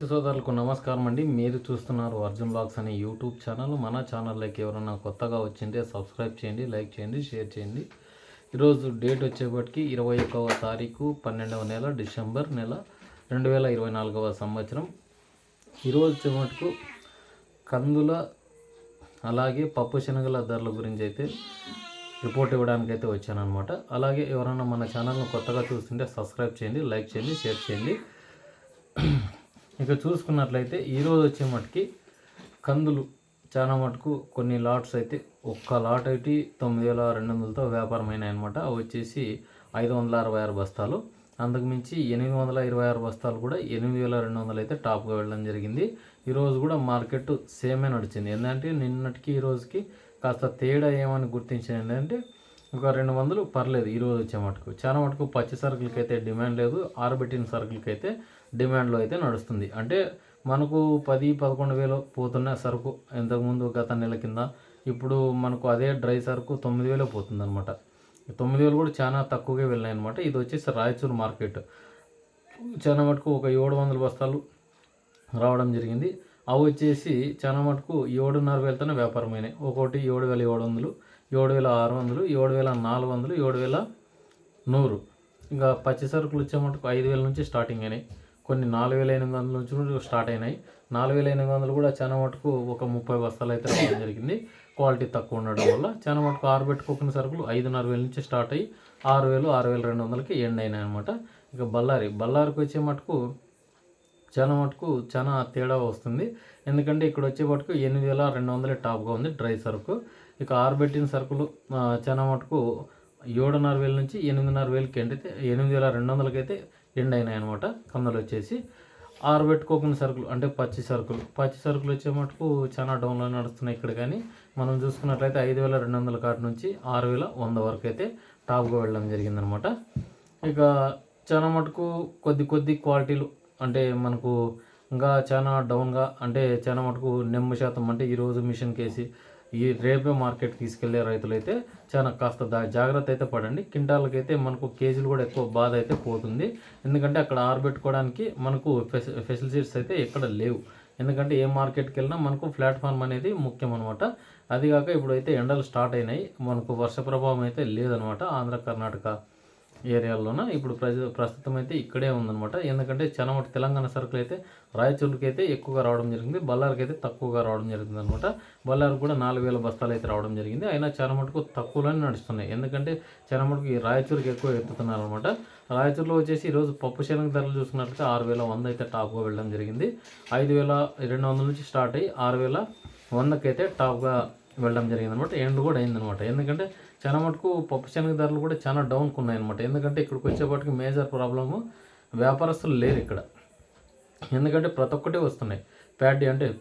సోదరులకు నమస్కారం అండి. మీరు చూస్తున్నారు అర్జున్ బ్లాగ్స్ అనే యూట్యూబ్ ఛానల్. మన ఛానల్లోకి ఎవరైనా కొత్తగా వచ్చింటే సబ్స్క్రైబ్ చేయండి, లైక్ చేయండి, షేర్ చేయండి. ఈరోజు డేట్ వచ్చేప్పటికి 21వ తారీఖు 12వ నెల డిసెంబర్ నెల 2024వ సంవత్సరం. ఈరోజు వచ్చేమటుకు కందుల అలాగే పప్పు శనగల ధరల గురించి అయితే రిపోర్ట్ ఇవ్వడానికి అయితే వచ్చానమాట. అలాగే ఎవరైనా మన ఛానల్ను కొత్తగా చూస్తుంటే సబ్స్క్రైబ్ చేయండి, లైక్ చేయండి, షేర్ చేయండి. ఇక చూసుకున్నట్లయితే ఈరోజు వచ్చే మటుకి కందులు చాలా మటుకు కొన్ని లాట్స్ అయితే ఒక్క లాట్ అయితే 9,200తో వ్యాపారం అయినాయన్నమాట. అవి వచ్చేసి 566 బస్తాలు. అంతకుమించి 826 బస్తాలు కూడా 8,200 అయితే టాప్గా వెళ్ళడం జరిగింది. ఈరోజు కూడా మార్కెట్ సేమే నడిచింది. ఏంటంటే నిన్నటికి ఈ రోజుకి కాస్త తేడా ఏమని గుర్తించింది ఏంటంటే ఒక 200 పర్లేదు ఈరోజు వచ్చే మటుకు. చాలా మటుకు పచ్చి సరుకులకి అయితే డిమాండ్ లేదు, ఆరబెట్టిన సరుకులకి అయితే డిమాండ్లో అయితే నడుస్తుంది. అంటే మనకు 10-11 వేలు పోతున్న సరుకు ఇంతకుముందు గత నెల కింద, ఇప్పుడు మనకు అదే డ్రై సరుకు 9 వేలు పోతుంది అనమాట. 9 వేలు కూడా చాలా తక్కువగా వెళ్ళినాయి అనమాట. ఇది వచ్చేసి రాయచూరు మార్కెట్. చాలా మటుకు ఒక 700 బస్తాలు రావడం జరిగింది. అవి వచ్చేసి చాలా మటుకు 7,500 వేలతోనే వ్యాపారం అయినాయి. ఒకటి 7,700, 7,600, 7,400, 7,100. ఇంకా పచ్చి సరుకులు వచ్చే మటుకు 5,000 నుంచి స్టార్టింగ్ అయినాయి. కొన్ని 4,800 నుంచి కూడా స్టార్ట్ అయినాయి. 4,800 కూడా చాలా మటుకు ఒక 30 బస్తాలు అయితే రావడం జరిగింది. క్వాలిటీ తక్కువ ఉండడం వల్ల చాలా మటుకు ఆరబెట్టుకోకున్న సరుకులు 5,500 నుంచి స్టార్ట్ అయ్యి 6,000, 6,200కి ఎండ్ అయినాయి అనమాట. ఇక బళ్ళారికి వచ్చే మటుకు చాలా తేడా వస్తుంది. ఎందుకంటే ఇక్కడ వచ్చే మటుకు 8,200 టాప్గా ఉంది డ్రై సరుకు. ఇక ఆరబెట్టిన సరుకులు చాలా మటుకు 7,500 నుంచి 8,500కి ఎండ్ అయితే 8,200కి అయితే ఎండ్ అయినాయి అనమాట. కందులు వచ్చేసి ఆరబెట్టుకోకుండా సరుకులు అంటే పచ్చి సరుకులు వచ్చే మటుకు చాలా డౌన్లో నడుస్తున్నాయి ఇక్కడ. కానీ మనం చూసుకున్నట్లయితే 5,200 కాటి నుంచి 6,100 వరకు అయితే టాప్గా వెళ్ళడం జరిగిందనమాట. ఇక చాలా మటుకు కొద్ది క్వాలిటీలు అంటే మనకు ఇంకా చాలా డౌన్గా, అంటే చాలా మటుకు నెమ్మ శాతం అంటే ఈరోజు మిషన్ కేసి ఈ రేపే మార్కెట్ తీసుకెళ్లే రైతులైతే చాలా కాస్త జాగ్రత్త అయితే పడండి. కింటాలకి అయితే మనకు కేజీలు కూడా ఎక్కువ బాధ అయితే పోతుంది. ఎందుకంటే అక్కడ ఆరబెట్టుకోవడానికి మనకు ఫెసిలిటీస్ అయితే ఎక్కడ లేవు. ఎందుకంటే ఏ మార్కెట్కి వెళ్ళినా మనకు ప్లాట్ఫామ్ అనేది ముఖ్యం అనమాట. అదిగాక ఇప్పుడైతే ఎండలు స్టార్ట్ అయినాయి, మనకు వర్ష ప్రభావం అయితే లేదనమాట ఆంధ్ర కర్ణాటక ఏరియాల్లోన. ఇప్పుడు ప్రస్తుతం అయితే ఇక్కడే ఉందన్నమాట. ఎందుకంటే చాలా మటు తెలంగాణ సరుకులు అయితే రాయచూరుకి అయితే ఎక్కువగా రావడం జరిగింది, బళ్ళారికి అయితే తక్కువగా రావడం జరిగింది అనమాట. బళ్ళారికి కూడా 4,000 బస్తాలు అయితే రావడం జరిగింది. అయినా చాలా మటుకు తక్కువలోనే నడుస్తున్నాయి. ఎందుకంటే చాలా మటుకు ఈ రాయచూరుకి ఎక్కువ ఎత్తుతున్నారు అనమాట. రాయచూరులో వచ్చేసి ఈరోజు పప్పు శనగ ధరలు చూసుకున్నట్లయితే 6,100 అయితే టాప్గా వెళ్ళడం జరిగింది. 5,200 నుంచి స్టార్ట్ అయ్యి 6,100కి అయితే టాప్గా వెళ్ళడం జరిగింది అనమాట. ఎండ్ కూడా అయిందనమాట. ఎందుకంటే చాలా మటుకు పప్పు శనగ ధరలు కూడా చాలా డౌన్కి ఉన్నాయన్నమాట. ఎందుకంటే ఇక్కడికి వచ్చేప్పటికి మేజర్ ప్రాబ్లము వ్యాపారస్తులు లేరు ఇక్కడ. ఎందుకంటే ప్రతి ఒక్కటి వస్తున్నాయి.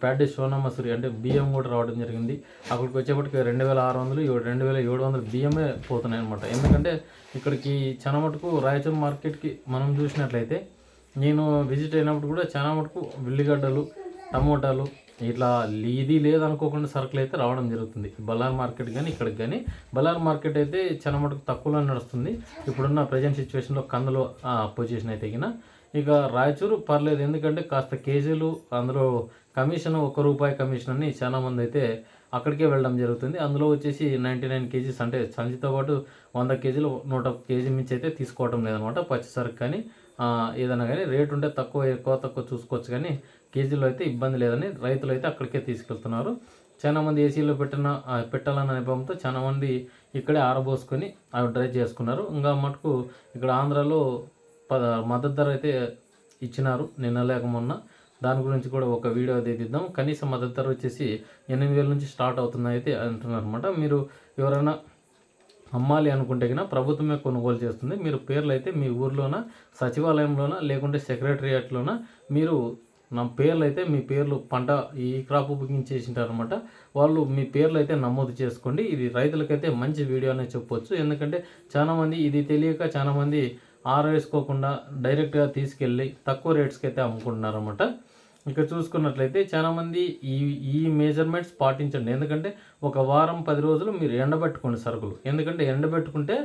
ప్యాడీ సోనా మసూరి అంటే బియ్యం కూడా రావడం జరిగింది. అక్కడికి వచ్చేప్పటికి 2,600, 2,700 బియ్యమే పోతున్నాయి అనమాట. ఎందుకంటే ఇక్కడికి చాలా మటుకు రాయచూరు మార్కెట్కి మనం చూసినట్లయితే నేను విజిట్ అయినప్పుడు కూడా చాలా మటుకు ఉల్లిగడ్డలు, టమోటాలు ఇట్లా ఇది లేదనుకోకుండా సరుకులు అయితే రావడం జరుగుతుంది. బళ్ళారి మార్కెట్ కానీ ఇక్కడికి కానీ. బళ్ళారి మార్కెట్ అయితే చాలా మటుకు తక్కువలో నడుస్తుంది ఇప్పుడున్న ప్రజెంట్ సిచ్యువేషన్లో కందులో పొజిషన్ అయితే గిన. ఇక రాయచూరు పర్లేదు, ఎందుకంటే కాస్త కేజీలు అందులో కమిషన్ ₹1 కమిషన్ అని చాలామంది అయితే అక్కడికే వెళ్ళడం జరుగుతుంది. అందులో వచ్చేసి 99 కేజీస్ అంటే సంచితో పాటు 100 కేజీలు 101 కేజీ మించి అయితే తీసుకోవడం లేదనమాట. పచ్చి సరుకు కానీ ఏదైనా కానీ రేటు ఉంటే ఎక్కువ చూసుకోవచ్చు, కానీ కేజీలో అయితే ఇబ్బంది లేదని రైతులు అయితే అక్కడికే తీసుకెళ్తున్నారు. చాలామంది ఏసీలో పెట్టాలన్న నెపంతో చాలామంది ఇక్కడే ఆరబోసుకొని అవి డ్రై చేసుకున్నారు. ఇంకా మటుకు ఇక్కడ ఆంధ్రాలో మద్దతు ధర అయితే ఇచ్చినారు నిన్న లేక మొన్న. దాని గురించి కూడా ఒక వీడియో తీద్దాం. కనీస మద్దతు ధర వచ్చేసి 8,000 నుంచి స్టార్ట్ అవుతుంది అయితే అంటున్నారు అనమాట. మీరు ఎవరైనా అమ్మాలి అనుకుంటే కన్నా ప్రభుత్వమే కొనుగోలు చేస్తుంది. మీరు పేర్లు అయితే మీ ఊర్లోన సచివాలయంలోన లేకుంటే సెక్రటరియేట్లోన మీరు పేర్లు అయితే మీ పేర్లు పంట ఈ క్రాప్ బుకింగ్ చేసింటారనమాట. వాళ్ళు మీ పేర్లు అయితే నమోదు చేసుకోండి. ఇది రైతులకైతే మంచి వీడియో అనే చెప్పొచ్చు. ఎందుకంటే చాలామంది ఇది తెలియక చాలామంది ఆరేసుకోకుండా డైరెక్ట్గా తీసుకెళ్ళి తక్కువ రేట్స్కి అయితే అమ్ముకుంటున్నారన్నమాట. ఇక చూసుకున్నట్లయితే చాలామంది ఈ మెజర్మెంట్స్ పాటించండి. ఎందుకంటే ఒక వారం 10 రోజులు మీరు ఎండబెట్టుకోండి సరుకులు. ఎందుకంటే ఎండబెట్టుకుంటే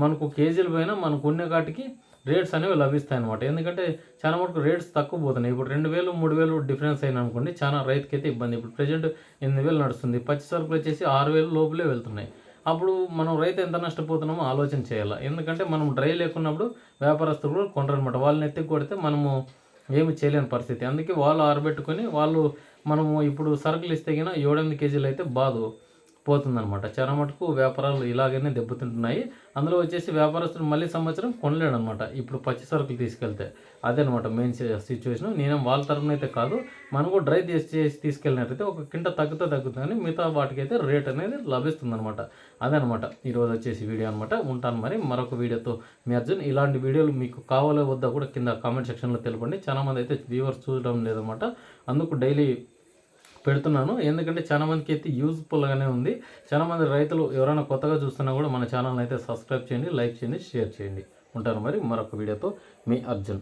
మనకు కేజీల పైన మనకు ఉన్న కాటికి రేట్స్ అనేవి లభిస్తాయి అనమాట. ఎందుకంటే చాలా మటుకు రేట్స్ తక్కువ పోతున్నాయి. ఇప్పుడు 2000, 3000 డిఫరెన్స్ అయినా అనుకోండి చాలా రైతుకైతే ఇబ్బంది. ఇప్పుడు ప్రెజెంట్ 8000 నడుస్తుంది. పచ్చి సరుకులు వచ్చేసి 6000 లోపలే వెళ్తున్నాయి. అప్పుడు మనం రైతు ఎంత నష్టపోతున్నామో ఆలోచన చేయాలి. ఎందుకంటే మనం డ్రై లేకున్నప్పుడు వ్యాపారస్తులు కూడా కొంటారనమాట. వాళ్ళని ఎత్తికి కొడితే మనము ఏమి చేయలేని పరిస్థితి. అందుకే వాళ్ళు ఆరబెట్టుకొని మనము ఇప్పుడు సరుకులు ఇస్తే గిన 7-8 కేజీలు అయితే పోతుందనమాట. చాలా మటుకు వ్యాపారాలు ఇలాగనే దెబ్బతింటున్నాయి. అందులో వచ్చేసి వ్యాపారస్తుడు మళ్ళీ సంవత్సరం కొనలేడనమాట ఇప్పుడు పచ్చి సరుకులు తీసుకెళ్తే. అదనమాట మెయిన్ సిచ్యువేషన్. నేనేం వాళ్ళ తరపున అయితే కాదు, మనం కూడా డ్రై చేసి తీసుకెళ్ళినట్టయితే ఒక కింట తగ్గుతుంది కానీ మిగతా వాటికైతే రేట్ అనేది లభిస్తుందనమాట. అదనమాట ఈరోజు వచ్చేసి వీడియో అనమాట. ఉంటాను మరి మరొక వీడియోతో మీ అర్జున్. ఇలాంటి వీడియోలు మీకు కావాలో వద్దా కూడా కింద కామెంట్ సెక్షన్లో తెలపండి. చాలామంది అయితే వ్యూవర్స్ చూడడం లేదనమాట. అందుకు డైలీ పెడుతున్నాను. ఎందుకంటే చాలామందికి అయితే యూజ్ఫుల్గానే ఉంది. చాలామంది రైతులు ఎవరైనా కొత్తగా చూస్తున్నా కూడా మన ఛానల్ని అయితే సబ్స్క్రైబ్ చేయండి, లైక్ చేయండి, షేర్ చేయండి. ఉంటాను మరి మరొక వీడియోతో మీ అర్జున్.